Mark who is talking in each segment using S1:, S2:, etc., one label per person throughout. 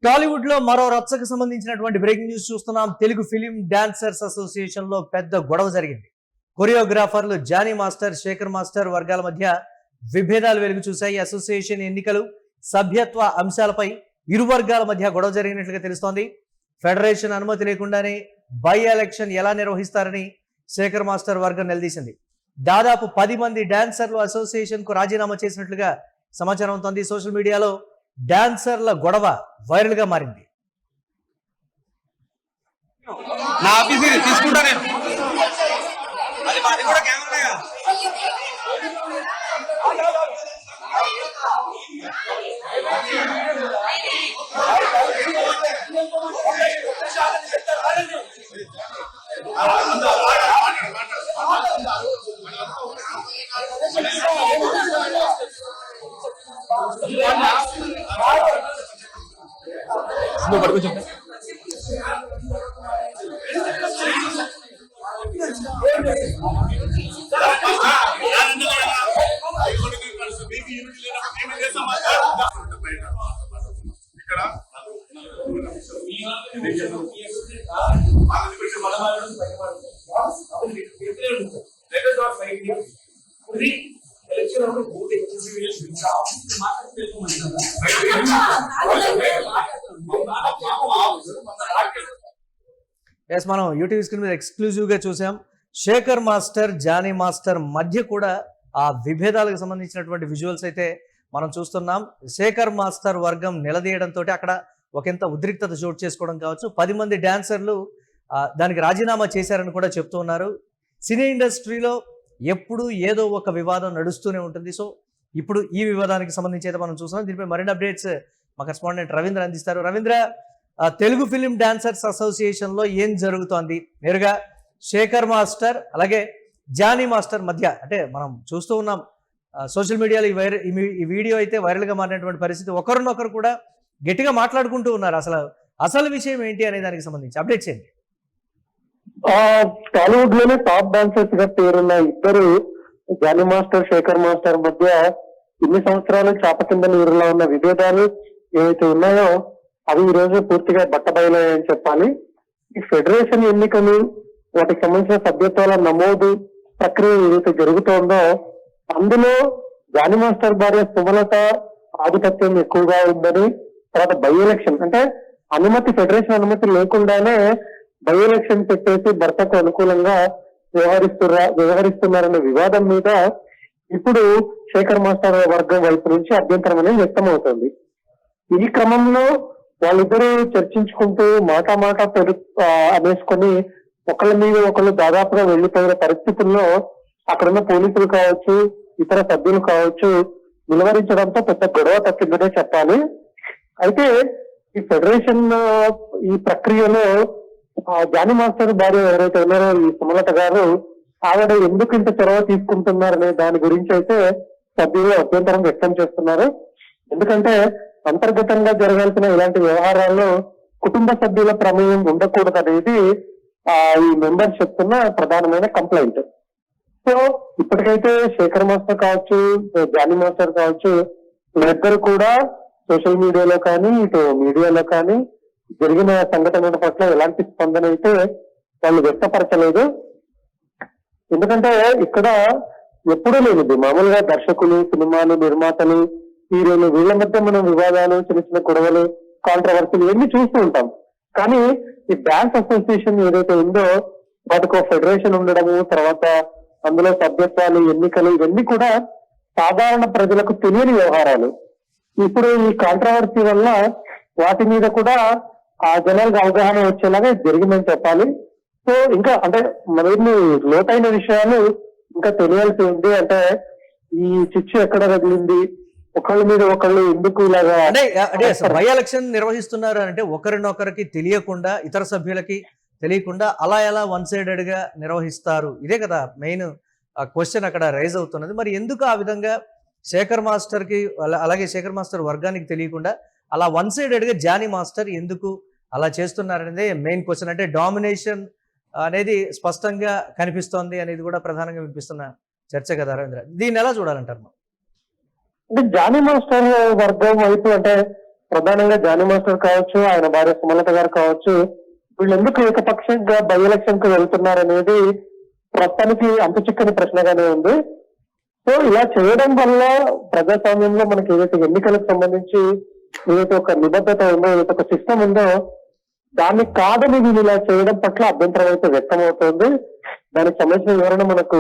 S1: టాలీవుడ్ లో మరో రచ్చకు సంబంధించినటువంటి బ్రేకింగ్ న్యూస్ చూస్తున్నాం. తెలుగు ఫిలిం డాన్సర్స్ అసోసియేషన్ లో పెద్ద గొడవ జరిగింది. కొరియోగ్రాఫర్లు జానీ మాస్టర్, శేఖర్ మాస్టర్ వర్గాల మధ్య విభేదాలు వెలుగు చూశాయి. అసోసియేషన్ ఎన్నికలు, సభ్యత్వ అంశాలపై ఇరు వర్గాల మధ్య గొడవ జరిగినట్లుగా తెలుస్తోంది. ఫెడరేషన్ అనుమతి లేకుండానే బై ఎలక్షన్ ఎలా నిర్వహిస్తారని శేఖర్ మాస్టర్ వర్గం నిలదీసింది. దాదాపు 10 మంది డాన్సర్లు అసోసియేషన్ కు రాజీనామా చేసినట్లుగా సమాచారం అవుతోంది. సోషల్ మీడియాలో డాన్సర్ల గొడవ వైరల్ గా మారింది.
S2: నా ఆఫీస్ తీసుకుంటా నేను. అది కూడా కెమెరా
S1: మనం యూట్యూబ్ స్క్రీన్ మీద ఎక్స్క్లూజివ్ గా చూసాం. శేఖర్ మాస్టర్, జానీ మాస్టర్ మధ్య కూడా ఆ విభేదాలకు సంబంధించినటువంటి విజువల్స్ అయితే మనం చూస్తున్నాం. శేఖర్ మాస్టర్ వర్గం నిలదీయడంతో అక్కడ ఒకంత ఉద్రిక్తత చోటు చేసుకోవడం కావచ్చు. 10 మంది డాన్సర్లు దానికి రాజీనామా చేశారని కూడా చెప్తూ ఉన్నారు. సినీ ఇండస్ట్రీలో ఎప్పుడు ఏదో ఒక వివాదం నడుస్తూనే ఉంటుంది. సో ఇప్పుడు ఈ వివాదానికి సంబంధించి అయితే మనం చూస్తున్నాం. దీనిపై మరిన్ని అప్డేట్స్ మా కరెస్పాండెంట్ రవీంద్ర అందిస్తారు. Ravindra, Telugu film dancers association లో ఏం జరుగుతోంది? నేరుగా శేఖర్ మాస్టర్ అలాగే జానీ మాస్టర్ మధ్య అంటే మనం చూస్తూ ఉన్నాం సోషల్ మీడియాలో ఈ వీడియో అయితే వైరల్ గా మారినటువంటి పరిస్థితి. ఒకరినొకరు కూడా గట్టిగా మాట్లాడుకుంటూ ఉన్నారు. అసలు విషయం ఏంటి అనే దానికి సంబంధించి అప్డేట్స్ ఏంటి?
S3: టాలీవుడ్ లోనే టాప్ డాన్సర్స్ గా పేరున్న ఇద్దరు జానీ మాస్టర్, శేఖర్ మాస్టర్ మధ్య ఇన్ని సంవత్సరాలు చాప కింద నీరులో ఉన్న విభేదాలు ఏవైతే ఉన్నాయో అవి ఈ రోజు పూర్తిగా బట్టబయలయ్యాయని చెప్పాలి. ఈ ఫెడరేషన్ ఎన్నికలు, వాటికి సంబంధించిన సభ్యత్వాల నమోదు ప్రక్రియ ఏదైతే జరుగుతోందో అందులో జానీ మాస్టర్ భార్య సుమలత ఆధిపత్యం ఎక్కువగా ఉందని, తర్వాత బై ఎలక్షన్ అంటే ఫెడరేషన్ అనుమతి లేకుండానే బై ఎలక్షన్ పెట్టేసి భర్తకు అనుకూలంగా వ్యవహరిస్తున్నారనే వివాదం మీద ఇప్పుడు శేఖర్ మాస్టర్ వర్గం వైపు నుంచి అభ్యంతరం అనేది వ్యక్తం అవుతుంది. ఈ క్రమంలో వాళ్ళిద్దరూ చర్చించుకుంటూ మాట అనేసుకొని ఒకళ్ళ మీద ఒకళ్ళు దాదాపుగా వెళ్లిపోయిన పరిస్థితుల్లో అక్కడున్న పోలీసులు కావచ్చు, ఇతర సభ్యులు కావచ్చు నిలవరించడంతో పెద్ద గొడవ తప్పిందనే చెప్పాలి. అయితే ఈ ఫెడరేషన్ ఈ ప్రక్రియలో జానీ మాస్టర్ భార్య ఎవరైతే ఉన్నారో ఈ సుమలత గారు, ఆవిడ ఎందుకు ఇంత చొరవ తీసుకుంటున్నారనే దాని గురించి అయితే సభ్యులు అభ్యంతరం వ్యక్తం చేస్తున్నారు. ఎందుకంటే అంతర్గతంగా జరగాల్సిన ఇలాంటి వ్యవహారాల్లో కుటుంబ సభ్యుల ప్రమేయం ఉండకూడదు అనేది ఈ మెంబర్స్ చెప్తున్న ప్రధానమైన కంప్లైంట్. సో ఇప్పటికైతే శేఖర్ మాస్టర్ కావచ్చు, జానీ మాస్టర్ కావచ్చు, వీళ్ళిద్దరు కూడా సోషల్ మీడియాలో కానీ ఇటు మీడియాలో కానీ జరిగిన సంఘటనల పట్ల ఎలాంటి స్పందన అయితే వాళ్ళు వ్యక్తపరచలేదు. ఎందుకంటే ఇక్కడ ఎప్పుడూ లేనిది మామూలుగా దర్శకులు, సినిమాలు నిర్మాతలు, హీరోలు వీళ్ళ మధ్య మనం వివాదాలు, చిన్న చిన్న గొడవలు, కాంట్రవర్సీలు ఇవన్నీ చూస్తూ ఉంటాం. కానీ ఈ డాన్స్ అసోసియేషన్ ఏదైతే ఉందో వాటికి ఫెడరేషన్ ఉండడము, తర్వాత అందులో సభ్యత్వాలు, ఎన్నికలు ఇవన్నీ కూడా సాధారణ ప్రజలకు తెలియని వ్యవహారాలు. ఇప్పుడు ఈ కాంట్రవర్సీ వల్ల వాటి మీద కూడా ఆ జనాలకు అవగాహన వచ్చేలాగా జరిగిందని చెప్పాలి. సో ఇంకా అంటే మరిన్ని లోతైన విషయాలు ఇంకా తెలియాల్సి ఉంది. అంటే ఈ చిచ్చు ఎక్కడ రగిలింది, ఒకళ్ళ మీద ఒకళ్ళు ఎందుకు ఇలాగా
S1: అంటే బై ఎలక్షన్ నిర్వహిస్తున్నారు అంటే ఒకరినొకరికి తెలియకుండా, ఇతర సభ్యులకి తెలియకుండా అలా ఎలా వన్ సైడెడ్ గా నిర్వహిస్తారు? ఇదే కదా మెయిన్ క్వశ్చన్ అక్కడ రైజ్ అవుతున్నది. మరి ఎందుకు ఆ విధంగా శేఖర్ మాస్టర్ కి అలాగే శేఖర్ మాస్టర్ వర్గానికి తెలియకుండా అలా వన్ సైడెడ్ గా జానీ మాస్టర్ ఎందుకు అలా చేస్తున్నారనేది మెయిన్ క్వశ్చన్. అంటే డామినేషన్ అనేది స్పష్టంగా కనిపిస్తోంది అనేది కూడా ప్రధానంగా వినిపిస్తున్న చర్చ కదా రవీంద్ర. దీన్ని ఎలా చూడాలంటారు?
S3: అంటే జానీ మాస్టర్ వర్గం వైపు అంటే ప్రధానంగా జానీ మాస్టర్ కావచ్చు, ఆయన భార్య సుమలత గారు కావచ్చు, వీళ్ళు ఎందుకు ఏకపక్షంగా బై ఎలక్షన్ కు వెళ్తున్నారనేది ప్రస్తుతానికి అంత చిక్కని ప్రశ్నగానే ఉంది. సో ఇలా చేయడం వల్ల ప్రజాస్వామ్యంలో మనకి ఏదైతే ఎన్నికలకు సంబంధించి ఏదైతే ఒక నిబద్ధత ఉందో, ఏదైతే ఒక సిస్టమ్ ఉందో, దాన్ని కాదని వీళ్ళు ఇలా చేయడం పట్ల అభ్యంతరం అయితే వ్యక్తం అవుతుంది. దానికి సంబంధించిన వివరణ మనకు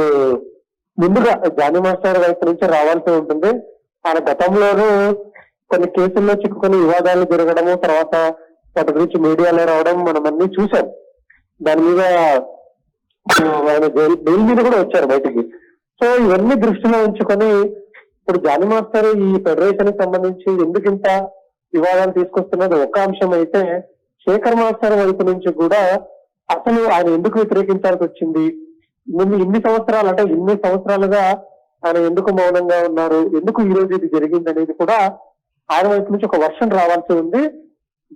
S3: ముందుగా జానీ మాస్టర్ వైపు నుంచి రావాల్సి ఉంటుంది. ఆయన గతంలోనూ కొన్ని కేసుల్లో చిక్కుకొని వివాదాలు జరగడము, తర్వాత వాటి గురించి మీడియాలో రావడం మనం అన్ని చూసాం. దాని మీద ఆయన బెయిల్ మీద కూడా వచ్చారు బయటికి. సో ఇవన్నీ దృష్టిలో ఉంచుకొని ఇప్పుడు జానీ మాస్టర్ ఈ ఫెడరేషన్ కి సంబంధించి ఎందుకు ఇంత వివాదాలు తీసుకొస్తున్నది ఒక అంశం అయితే, శేఖర్ మాస్టర్ వైపు నుంచి కూడా అసలు ఆయన ఎందుకు వ్యతిరేకించాల్సి వచ్చింది, ముందు ఇన్ని సంవత్సరాలుగా ఆయన ఎందుకు మౌనంగా ఉన్నారు, ఎందుకు ఈ రోజు ఇది జరిగింది అనేది కూడా ఆయన వైపు నుంచి ఒక వర్షన్ రావాల్సి ఉంది.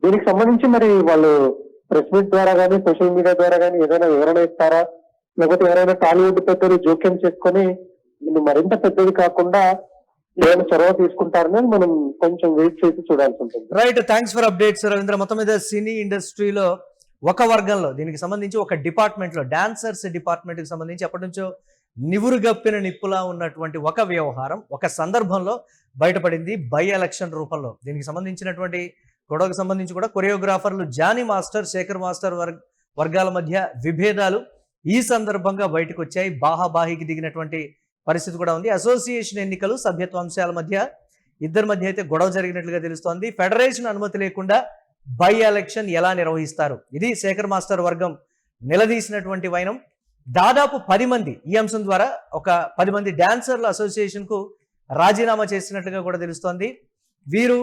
S3: దీనికి సంబంధించి మరి వాళ్ళు ప్రెస్ మీట్ ద్వారా కానీ సోషల్ మీడియా ద్వారా కానీ ఏదైనా వివరణ ఇస్తారా, లేకపోతే ఎవరైనా టాలీవుడ్ పెద్దలు జోక్యం చేసుకొని దీన్ని మరింత పెద్దది కాకుండా ఏమైనా చొరవ తీసుకుంటారని మనం కొంచెం వెయిట్ చేసి చూడాల్సి ఉంటుంది.
S1: Right, thanks for updates Ravindra. మొత్తం మీద సినీ ఇండస్ట్రీలో ఒక వర్గంలో దీనికి సంబంధించి ఒక డిపార్ట్మెంట్ లో డాన్సర్స్ డిపార్ట్మెంట్ కి సంబంధించి ఎప్పటి నుంచో నివురుగప్పిన నిప్పులా ఉన్నటువంటి ఒక వ్యవహారం ఒక సందర్భంలో బయటపడింది బై ఎలక్షన్ రూపంలో. దీనికి సంబంధించినటువంటి గొడవకు సంబంధించి కూడా కొరియోగ్రాఫర్లు జానీ మాస్టర్, శేఖర్ మాస్టర్ వర్గాల మధ్య విభేదాలు ఈ సందర్భంగా బయటకు వచ్చాయి. బాహాబాహికి దిగినటువంటి పరిస్థితి కూడా ఉంది. అసోసియేషన్ ఎన్నికలు, సభ్యత్వ అంశాల మధ్య ఇద్దరి మధ్య అయితే గొడవ జరిగినట్లుగా తెలుస్తోంది. ఫెడరేషన్ అనుమతి లేకుండా బై ఎలక్షన్ ఎలా నిర్వహిస్తారు, ఇది శేఖర్ మాస్టర్ వర్గం నిలదీసినటువంటి వైనం. దాదాపు 10 మంది ఈ అంశం ద్వారా ఒక 10 మంది డాన్సర్ల అసోసియేషన్ కు రాజీనామా చేసినట్టుగా కూడా తెలుస్తోంది. వీరు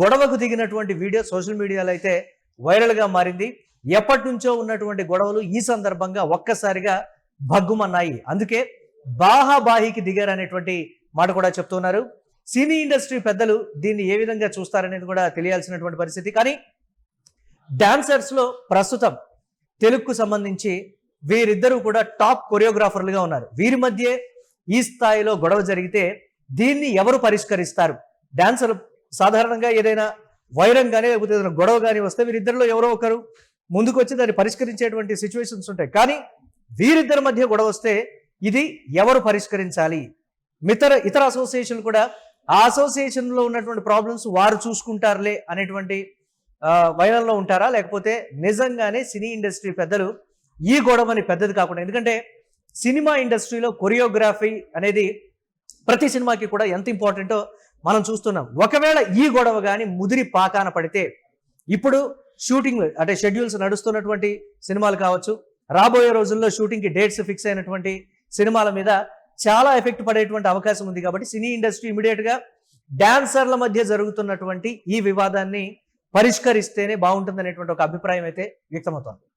S1: గొడవకు దిగినటువంటి వీడియో సోషల్ మీడియాలో అయితే వైరల్ గా మారింది. ఎప్పటి నుంచో ఉన్నటువంటి గొడవలు ఈ సందర్భంగా ఒక్కసారిగా భగ్గుమన్నాయి. అందుకే బాహాబాహికి దిగారనేటువంటి మాట కూడా చెప్తున్నారు. సినీ ఇండస్ట్రీ పెద్దలు దీన్ని ఏ విధంగా చూస్తారనేది కూడా తెలియాల్సినటువంటి పరిస్థితి. కానీ డాన్సర్స్ లో ప్రస్తుతం తెలుగుకు సంబంధించి వీరిద్దరూ కూడా టాప్ కొరియోగ్రాఫర్లుగా ఉన్నారు. వీరి మధ్య ఈ స్థాయిలో గొడవ జరిగితే దీన్ని ఎవరు పరిష్కరిస్తారు? డాన్సర్ సాధారణంగా ఏదైనా వైరం కానీ లేకపోతే ఏదైనా గొడవ కానీ వస్తే వీరిద్దరిలో ఎవరో ఒకరు ముందుకు వచ్చి దాన్ని పరిష్కరించేటువంటి సిచ్యువేషన్స్ ఉంటాయి. కానీ వీరిద్దరి మధ్య గొడవ వస్తే ఇది ఎవరు పరిష్కరించాలి? ఇతర అసోసియేషన్లు కూడా ఆ అసోసియేషన్ లో ఉన్నటువంటి ప్రాబ్లమ్స్ వారు చూసుకుంటారులే అనేటువంటి వైరంలో ఉంటారా, లేకపోతే నిజంగానే సినీ ఇండస్ట్రీ పెద్దలు ఈ గొడవని పెద్దది కాకుండా, ఎందుకంటే సినిమా ఇండస్ట్రీలో కొరియోగ్రఫీ అనేది ప్రతి సినిమాకి కూడా ఎంత ఇంపార్టెంటో మనం చూస్తున్నాం. ఒకవేళ ఈ గొడవ కానీ ముదిరి పాకాన పడితే ఇప్పుడు షూటింగ్ అంటే షెడ్యూల్స్ నడుస్తున్నటువంటి సినిమాలు కావచ్చు, రాబోయే రోజుల్లో షూటింగ్ కి డేట్స్ ఫిక్స్ అయినటువంటి సినిమాల మీద చాలా ఎఫెక్ట్ పడేటువంటి అవకాశం ఉంది. కాబట్టి సినీ ఇండస్ట్రీ ఇమీడియట్ గా డాన్సర్ల మధ్య జరుగుతున్నటువంటి ఈ వివాదాన్ని పరిష్కరిస్తేనే బాగుంటుంది అనేటువంటి ఒక అభిప్రాయం అయితే వ్యక్తమవుతోంది.